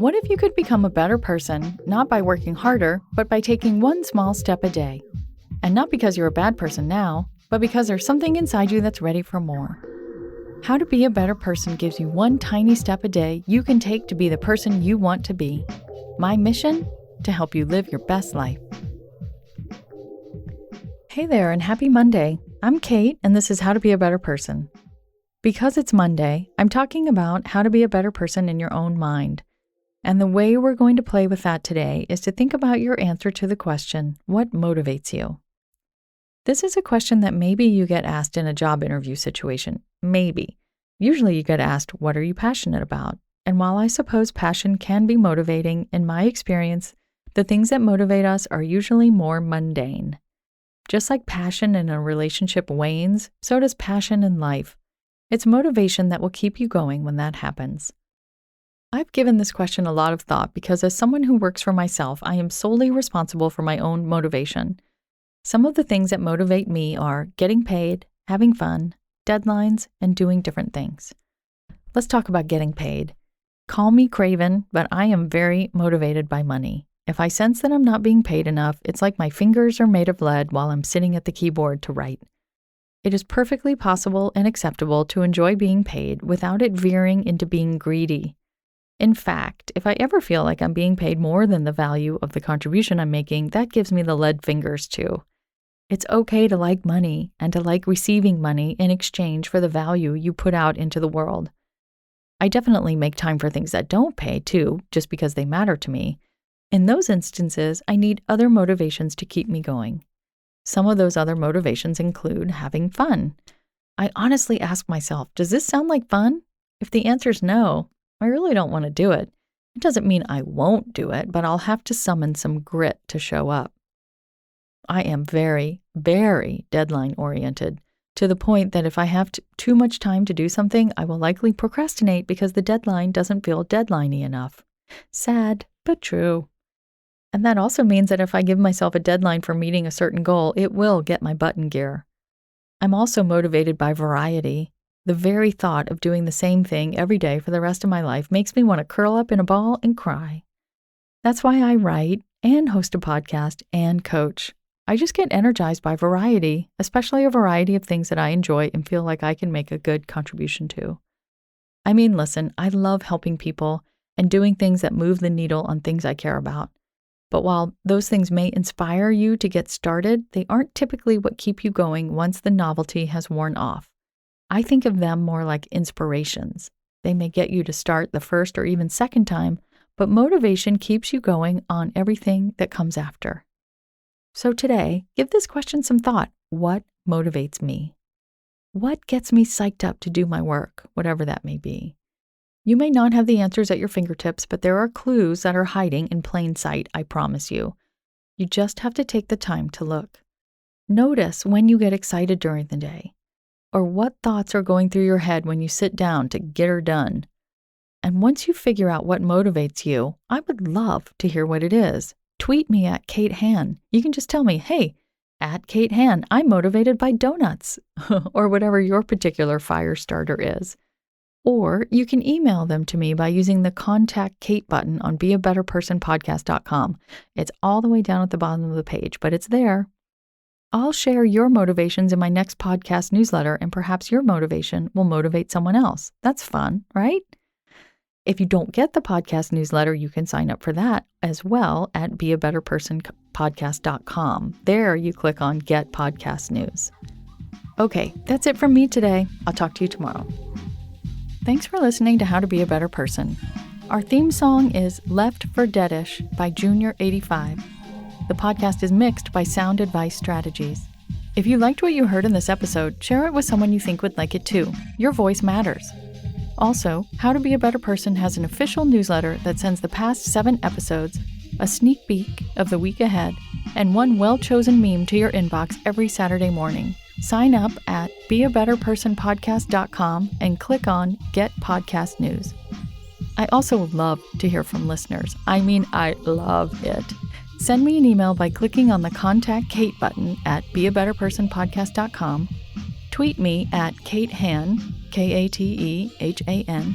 What if you could become a better person, not by working harder, but by taking one small step a day? And not because you're a bad person now, but because there's something inside you that's ready for more. How to Be a Better Person gives you one tiny step a day you can take to be the person you want to be. My mission? To help you live your best life. Hey there, and happy Monday. I'm Kate, and this is How to Be a Better Person. Because it's Monday, I'm talking about how to be a better person in your own mind. And the way we're going to play with that today is to think about your answer to the question, what motivates you? This is a question that maybe you get asked in a job interview situation. Maybe. Usually you get asked, what are you passionate about? And while I suppose passion can be motivating, in my experience, the things that motivate us are usually more mundane. Just like passion in a relationship wanes, so does passion in life. It's motivation that will keep you going when that happens. I've given this question a lot of thought because as someone who works for myself, I am solely responsible for my own motivation. Some of the things that motivate me are getting paid, having fun, deadlines, and doing different things. Let's talk about getting paid. Call me craven, but I am very motivated by money. If I sense that I'm not being paid enough, it's like my fingers are made of lead while I'm sitting at the keyboard to write. It is perfectly possible and acceptable to enjoy being paid without it veering into being greedy. In fact, if I ever feel like I'm being paid more than the value of the contribution I'm making, that gives me the lead fingers too. It's okay to like money and to like receiving money in exchange for the value you put out into the world. I definitely make time for things that don't pay too, just because they matter to me. In those instances, I need other motivations to keep me going. Some of those other motivations include having fun. I honestly ask myself, does this sound like fun? If the answer is no, I really don't want to do it. It doesn't mean I won't do it, but I'll have to summon some grit to show up. I am very, very deadline-oriented, to the point that if I have too much time to do something, I will likely procrastinate because the deadline doesn't feel deadline-y enough. Sad, but true. And that also means that if I give myself a deadline for meeting a certain goal, it will get my butt in gear. I'm also motivated by variety. The very thought of doing the same thing every day for the rest of my life makes me want to curl up in a ball and cry. That's why I write and host a podcast and coach. I just get energized by variety, especially a variety of things that I enjoy and feel like I can make a good contribution to. I mean, listen, I love helping people and doing things that move the needle on things I care about. But while those things may inspire you to get started, they aren't typically what keep you going once the novelty has worn off. I think of them more like inspirations. They may get you to start the first or even second time, but motivation keeps you going on everything that comes after. So today, give this question some thought. What motivates me? What gets me psyched up to do my work, whatever that may be? You may not have the answers at your fingertips, but there are clues that are hiding in plain sight, I promise you. You just have to take the time to look. Notice when you get excited during the day, or what thoughts are going through your head when you sit down to get her done. And once you figure out what motivates you, I would love to hear what it is. Tweet me at Kate Han. You can just tell me, hey, at Kate Han, I'm motivated by donuts, or whatever your particular fire starter is. Or you can email them to me by using the Contact Kate button on beabetterpersonpodcast.com. It's all the way down at the bottom of the page, but it's there. I'll share your motivations in my next podcast newsletter, and perhaps your motivation will motivate someone else. That's fun, right? If you don't get the podcast newsletter, you can sign up for that as well at beabetterpersonpodcast.com. There you click on Get Podcast News. Okay, that's it from me today. I'll talk to you tomorrow. Thanks for listening to How to Be a Better Person. Our theme song is Left for Deadish by Junior85. The podcast is mixed by Sound Advice Strategies. If you liked what you heard in this episode, share it with someone you think would like it too. Your voice matters. Also, How to Be a Better Person has an official newsletter that sends the past 7 episodes, a sneak peek of the week ahead, and one well-chosen meme to your inbox every Saturday morning. Sign up at beabetterpersonpodcast.com and click on Get Podcast News. I also love to hear from listeners. I love it. Send me an email by clicking on the Contact Kate button at beabetterpersonpodcast.com. Tweet me at Kate Han, Katehan,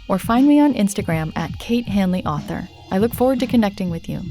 or find me on Instagram at Kate Hanley Author. I look forward to connecting with you.